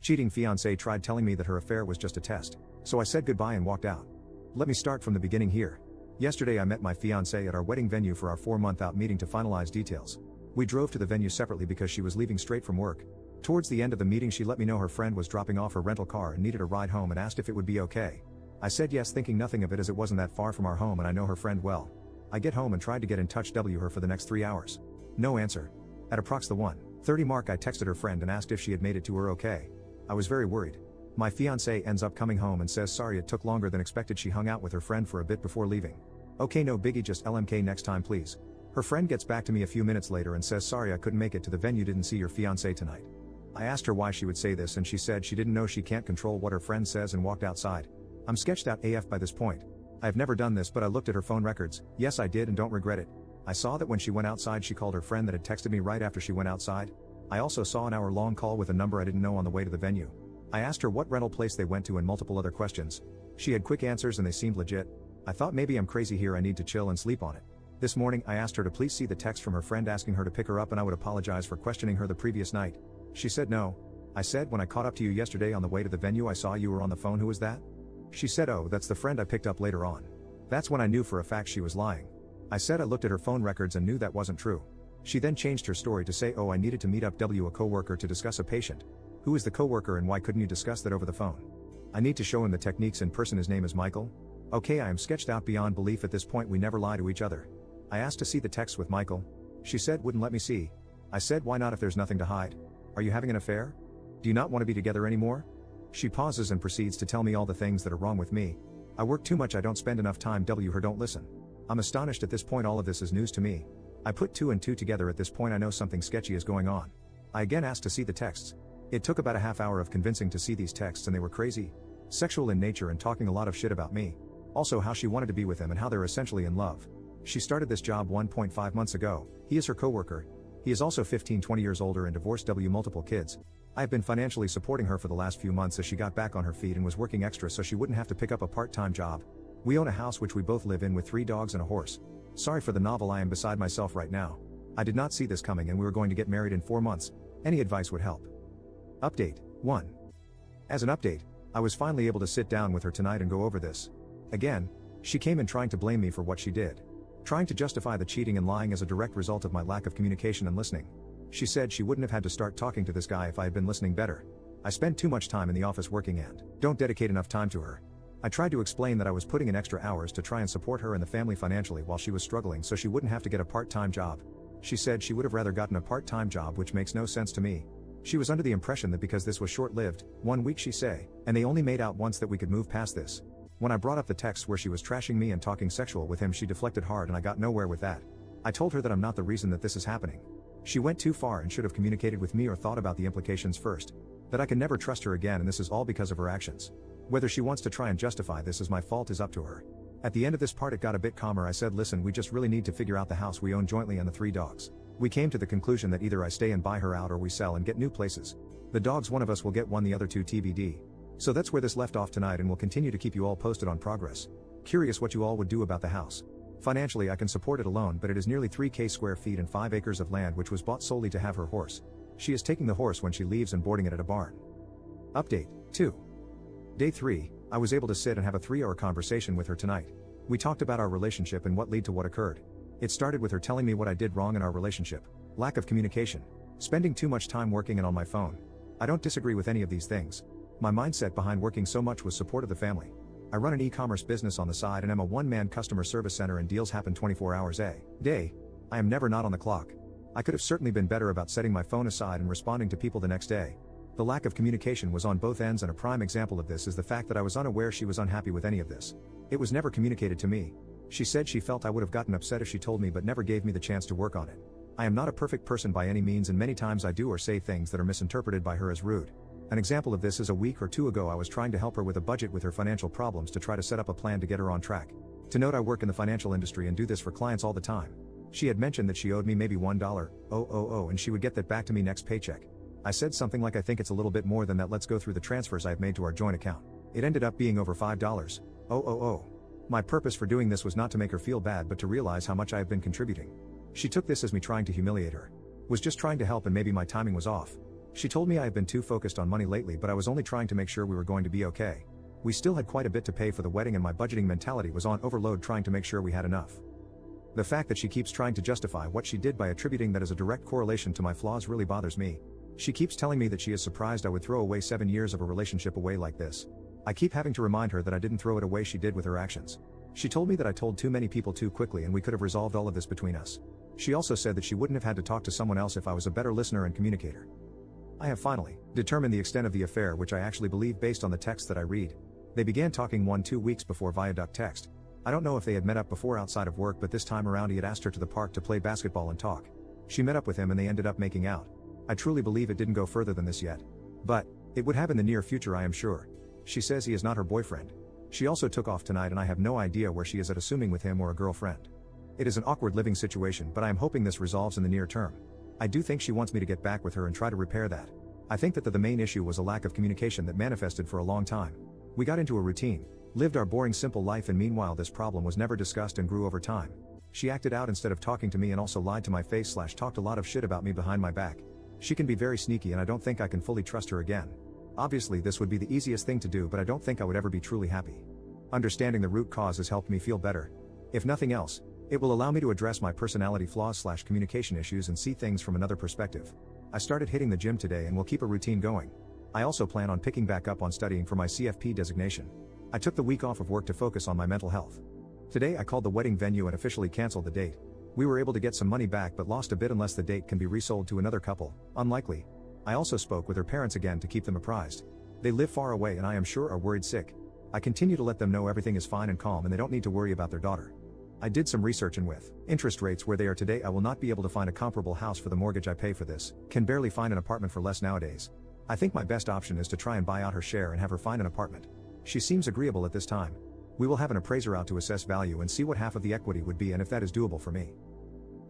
Cheating fiancé tried telling me that her affair was just a test, so I said goodbye and walked out. Let me start from the beginning here. Yesterday I met my fiancé at our wedding venue for our 4-month out meeting to finalize details. We drove to the venue separately because she was leaving straight from work. Towards the end of the meeting she let me know her friend was dropping off her rental car and needed a ride home and asked if it would be okay. I said yes, thinking nothing of it as it wasn't that far from our home and I know her friend well. I get home and tried to get in touch with her for the next 3 hours. No answer. At approx the 1:30 mark I texted her friend and asked if she had made it to her okay. I was very worried. My fiancé ends up coming home and says sorry it took longer than expected, she hung out with her friend for a bit before leaving. Okay, no biggie, just LMK next time please. Her friend gets back to me a few minutes later and says sorry I couldn't make it to the venue, didn't see your fiancé tonight. I asked her why she would say this and she said she didn't know she can't control what her friend says and walked outside. I'm sketched out AF by this point. I've never done this but I looked at her phone records, yes I did and don't regret it. I saw that when she went outside she called her friend that had texted me right after she went outside. I also saw an hour-long call with a number I didn't know on the way to the venue. I asked her what rental place they went to and multiple other questions. She had quick answers and they seemed legit. I thought maybe I'm crazy here, I need to chill and sleep on it. This morning I asked her to please see the text from her friend asking her to pick her up and I would apologize for questioning her the previous night. She said no. I said when I caught up to you yesterday on the way to the venue I saw you were on the phone, who was that? She said oh that's the friend I picked up later on. That's when I knew for a fact she was lying. I said I looked at her phone records and knew that wasn't true. She then changed her story to say oh I needed to meet up with a coworker to discuss a patient. Who is the coworker and why couldn't you discuss that over the phone? I need to show him the techniques in person, his name is Michael. Okay, I am sketched out beyond belief at this point, we never lie to each other. I asked to see the text with Michael. She said wouldn't let me see. I said why not if there's nothing to hide? Are you having an affair? Do you not want to be together anymore? She pauses and proceeds to tell me all the things that are wrong with me. I work too much, I don't spend enough time with her, don't listen. I'm astonished at this point, all of this is news to me. I put 2 and 2 together at this point, I know something sketchy is going on. I again asked to see the texts. It took about a half hour of convincing to see these texts and they were crazy. Sexual in nature and talking a lot of shit about me. Also how she wanted to be with him and how they're essentially in love. She started this job 1.5 months ago, he is her coworker. He is also 15-20 years older and divorced multiple kids. I have been financially supporting her for the last few months as she got back on her feet and was working extra so she wouldn't have to pick up a part-time job. We own a house which we both live in with 3 dogs and a horse. Sorry for the novel, I am beside myself right now. I did not see this coming and we were going to get married in 4 months. Any advice would help. Update 1. As an update, I was finally able to sit down with her tonight and go over this. Again, she came in trying to blame me for what she did. Trying to justify the cheating and lying as a direct result of my lack of communication and listening. She said she wouldn't have had to start talking to this guy if I had been listening better. I spend too much time in the office working and don't dedicate enough time to her. I tried to explain that I was putting in extra hours to try and support her and the family financially while she was struggling so she wouldn't have to get a part-time job. She said she would have rather gotten a part-time job, which makes no sense to me. She was under the impression that because this was short-lived, 1 week she say, and they only made out once, that we could move past this. When I brought up the texts where she was trashing me and talking sexual with him, she deflected hard and I got nowhere with that. I told her that I'm not the reason that this is happening. She went too far and should have communicated with me or thought about the implications first. That I can never trust her again and this is all because of her actions. Whether she wants to try and justify this as my fault is up to her. At the end of this part it got a bit calmer. I said listen, we just really need to figure out the house we own jointly and the 3 dogs. We came to the conclusion that either I stay and buy her out or we sell and get new places. The dogs, one of us will get one, the other 2 TBD. So that's where this left off tonight and we'll continue to keep you all posted on progress. Curious what you all would do about the house. Financially I can support it alone, but it is nearly 3,000 square feet and 5 acres of land which was bought solely to have her horse. She is taking the horse when she leaves and boarding it at a barn. Update 2. Day 3, I was able to sit and have a 3-hour conversation with her tonight. We talked about our relationship and what led to what occurred. It started with her telling me what I did wrong in our relationship. Lack of communication. Spending too much time working and on my phone. I don't disagree with any of these things. My mindset behind working so much was support of the family. I run an e-commerce business on the side and am a one-man customer service center and deals happen 24 hours a day. I am never not on the clock. I could have certainly been better about setting my phone aside and responding to people the next day. The lack of communication was on both ends, and a prime example of this is the fact that I was unaware she was unhappy with any of this. It was never communicated to me. She said she felt I would have gotten upset if she told me but never gave me the chance to work on it. I am not a perfect person by any means and many times I do or say things that are misinterpreted by her as rude. An example of this is a week or 2 ago I was trying to help her with a budget with her financial problems to try to set up a plan to get her on track. To note, I work in the financial industry and do this for clients all the time. She had mentioned that she owed me maybe $1,000 and she would get that back to me next paycheck. I said something like I think it's a little bit more than that, let's go through the transfers I've made to our joint account. It ended up being over $5,000. My purpose for doing this was not to make her feel bad but to realize how much I have been contributing. She took this as me trying to humiliate her. Was just trying to help and maybe my timing was off. She told me I had been too focused on money lately, but I was only trying to make sure we were going to be okay. We still had quite a bit to pay for the wedding and my budgeting mentality was on overload trying to make sure we had enough. The fact that she keeps trying to justify what she did by attributing that as a direct correlation to my flaws really bothers me. She keeps telling me that she is surprised I would throw away 7 years of a relationship away like this. I keep having to remind her that I didn't throw it away, she did with her actions. She told me that I told too many people too quickly and we could have resolved all of this between us. She also said that she wouldn't have had to talk to someone else if I was a better listener and communicator. I have finally determined the extent of the affair, which I actually believe based on the text that I read. They began talking 1-2 weeks before Viaduct text. I don't know if they had met up before outside of work, but this time around he had asked her to the park to play basketball and talk. She met up with him and they ended up making out. I truly believe it didn't go further than this yet. But it would have in the near future, I am sure. She says he is not her boyfriend. She also took off tonight and I have no idea where she is at, assuming with him or a girlfriend. It is an awkward living situation, but I am hoping this resolves in the near term. I do think she wants me to get back with her and try to repair that. I think that the main issue was a lack of communication that manifested for a long time. We got into a routine, lived our boring simple life, and meanwhile this problem was never discussed and grew over time. She acted out instead of talking to me and also lied to my face / talked a lot of shit about me behind my back. She can be very sneaky and I don't think I can fully trust her again. Obviously this would be the easiest thing to do, but I don't think I would ever be truly happy. Understanding the root cause has helped me feel better. If nothing else, it will allow me to address my personality flaws / communication issues and see things from another perspective. I started hitting the gym today and will keep a routine going. I also plan on picking back up on studying for my CFP designation. I took the week off of work to focus on my mental health. Today I called the wedding venue and officially canceled the date. We were able to get some money back but lost a bit unless the date can be resold to another couple. Unlikely. I also spoke with her parents again to keep them apprised. They live far away and I am sure are worried sick. I continue to let them know everything is fine and calm and they don't need to worry about their daughter. I did some research and with interest rates where they are today, I will not be able to find a comparable house for the mortgage I pay for this. Can barely find an apartment for less nowadays. I think my best option is to try and buy out her share and have her find an apartment. She seems agreeable at this time. We will have an appraiser out to assess value and see what half of the equity would be and if that is doable for me.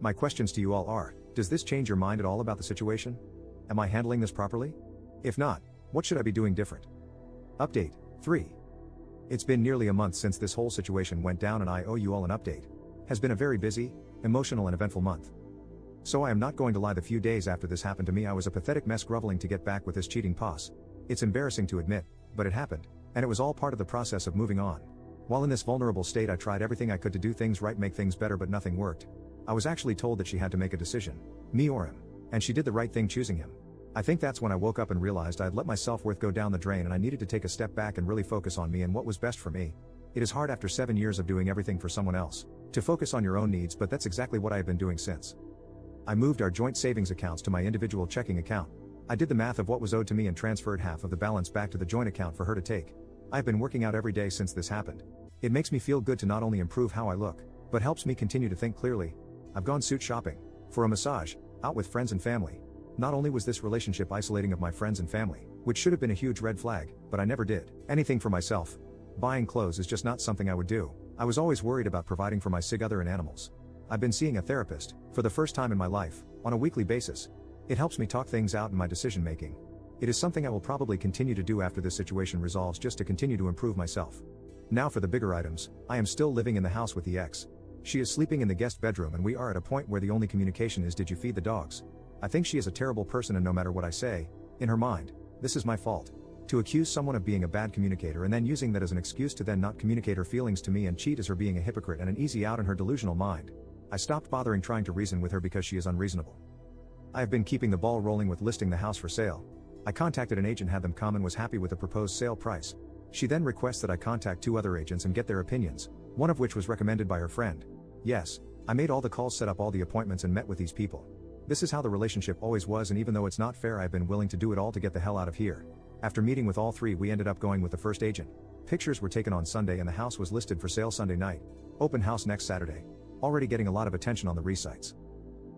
My questions to you all are, does this change your mind at all about the situation? Am I handling this properly? If not, what should I be doing different? Update 3. It's been nearly a month since this whole situation went down and I owe you all an update. Has been a very busy, emotional and eventful month. So I am not going to lie, the few days after this happened to me I was a pathetic mess groveling to get back with this cheating posse. It's embarrassing to admit, but it happened, and it was all part of the process of moving on. While in this vulnerable state I tried everything I could to do things right, make things better, but nothing worked. I was actually told that she had to make a decision, me or him, and she did the right thing choosing him. I think that's when I woke up and realized I had let my self-worth go down the drain and I needed to take a step back and really focus on me and what was best for me. It is hard after 7 years of doing everything for someone else to focus on your own needs, but that's exactly what I have been doing since. I moved our joint savings accounts to my individual checking account. I did the math of what was owed to me and transferred half of the balance back to the joint account for her to take. I've been working out every day since this happened. It makes me feel good to not only improve how I look, but helps me continue to think clearly. I've gone suit shopping, for a massage, out with friends and family. Not only was this relationship isolating of my friends and family, which should have been a huge red flag, but I never did anything for myself. Buying clothes is just not something I would do. I was always worried about providing for my sig other and animals. I've been seeing a therapist, for the first time in my life, on a weekly basis. It helps me talk things out in my decision making. It is something I will probably continue to do after this situation resolves, just to continue to improve myself. Now for the bigger items, I am still living in the house with the ex. She is sleeping in the guest bedroom and we are at a point where the only communication is, did you feed the dogs? I think she is a terrible person and no matter what I say, in her mind, this is my fault. To accuse someone of being a bad communicator and then using that as an excuse to then not communicate her feelings to me and cheat is her being a hypocrite and an easy out in her delusional mind. I stopped bothering trying to reason with her because she is unreasonable. I have been keeping the ball rolling with listing the house for sale. I contacted an agent, had them come, and was happy with the proposed sale price. She then requests that I contact 2 other agents and get their opinions, one of which was recommended by her friend. Yes, I made all the calls, set up all the appointments and met with these people. This is how the relationship always was, and even though it's not fair, I've been willing to do it all to get the hell out of here. After meeting with all 3, we ended up going with the first agent. Pictures were taken on Sunday and the house was listed for sale Sunday night. Open house next Saturday. Already getting a lot of attention on the resites.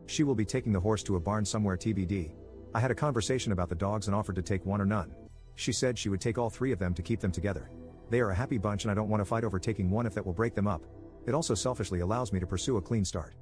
She will be taking the horse to a barn somewhere TBD. I had a conversation about the dogs and offered to take one or none. She said she would take all 3 of them to keep them together. They are a happy bunch and I don't want to fight over taking one if that will break them up. It also selfishly allows me to pursue a clean start.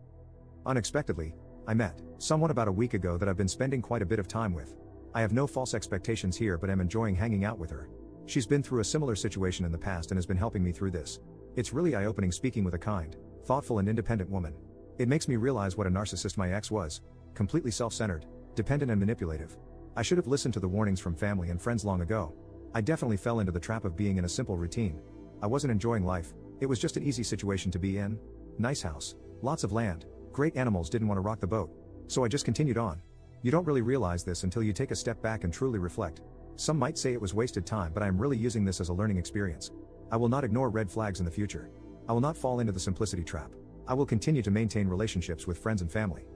Unexpectedly, I met someone about a week ago that I've been spending quite a bit of time with. I have no false expectations here, but am enjoying hanging out with her. She's been through a similar situation in the past and has been helping me through this. It's really eye-opening speaking with a kind, thoughtful and independent woman. It makes me realize what a narcissist my ex was. Completely self-centered, dependent and manipulative. I should have listened to the warnings from family and friends long ago. I definitely fell into the trap of being in a simple routine. I wasn't enjoying life, it was just an easy situation to be in. Nice house, lots of land, great animals, didn't want to rock the boat. So I just continued on. You don't really realize this until you take a step back and truly reflect. Some might say it was wasted time, but I am really using this as a learning experience. I will not ignore red flags in the future. I will not fall into the simplicity trap. I will continue to maintain relationships with friends and family.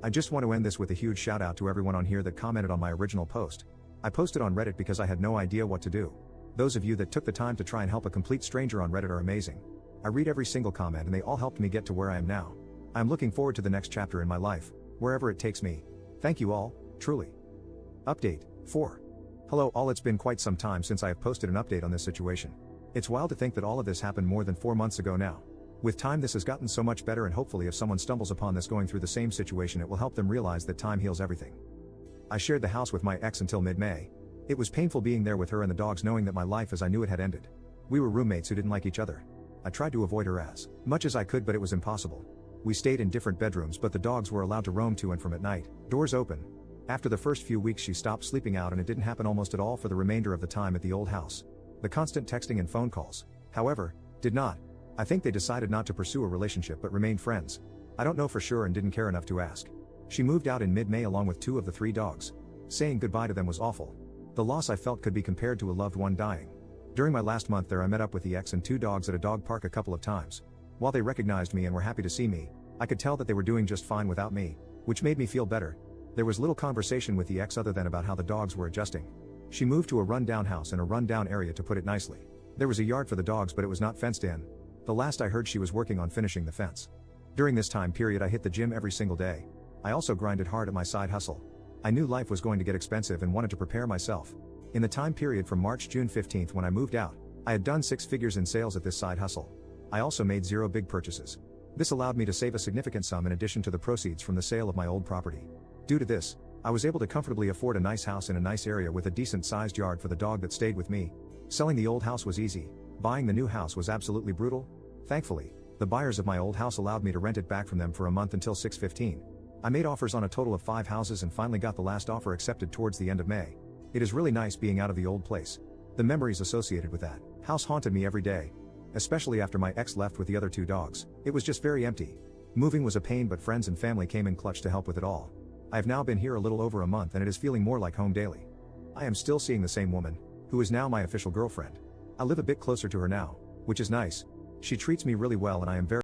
I just want to end this with a huge shout out to everyone on here that commented on my original post. I posted on Reddit because I had no idea what to do. Those of you that took the time to try and help a complete stranger on Reddit are amazing. I read every single comment and they all helped me get to where I am now. I am looking forward to the next chapter in my life, wherever it takes me. Thank you all, truly. Update 4. Hello all, it's been quite some time since I have posted an update on this situation. It's wild to think that all of this happened more than 4 months ago now. With time this has gotten so much better, and hopefully if someone stumbles upon this going through the same situation, it will help them realize that time heals everything. I shared the house with my ex until mid-May. It was painful being there with her and the dogs, knowing that my life as I knew it had ended. We were roommates who didn't like each other. I tried to avoid her as much as I could, but it was impossible. We stayed in different bedrooms, but the dogs were allowed to roam to and from at night, doors open. After the first few weeks she stopped sleeping out, and it didn't happen almost at all for the remainder of the time at the old house. The constant texting and phone calls, however, did not. I think they decided not to pursue a relationship but remained friends. I don't know for sure and didn't care enough to ask. She moved out in mid-May along with 2 of the 3 dogs. Saying goodbye to them was awful. The loss I felt could be compared to a loved one dying. During my last month there I met up with the ex and 2 dogs at a dog park a couple of times. While they recognized me and were happy to see me, I could tell that they were doing just fine without me, which made me feel better. There was little conversation with the ex other than about how the dogs were adjusting. She moved to a run-down house in a run-down area, to put it nicely. There was a yard for the dogs but it was not fenced in. The last I heard she was working on finishing the fence. During this time period I hit the gym every single day. I also grinded hard at my side hustle. I knew life was going to get expensive and wanted to prepare myself. In the time period from March-June 15th when I moved out, I had done 6 figures in sales at this side hustle. I also made 0 big purchases. This allowed me to save a significant sum in addition to the proceeds from the sale of my old property. Due to this, I was able to comfortably afford a nice house in a nice area with a decent sized yard for the dog that stayed with me. Selling the old house was easy. Buying the new house was absolutely brutal. Thankfully, the buyers of my old house allowed me to rent it back from them for a month until 6/15. I made offers on a total of 5 houses and finally got the last offer accepted towards the end of May. It is really nice being out of the old place. The memories associated with that house haunted me every day. Especially after my ex left with the other 2 dogs, it was just very empty. Moving was a pain, but friends and family came in clutch to help with it all. I have now been here a little over a month and it is feeling more like home daily. I am still seeing the same woman, who is now my official girlfriend. I live a bit closer to her now, which is nice. She treats me really well and I am very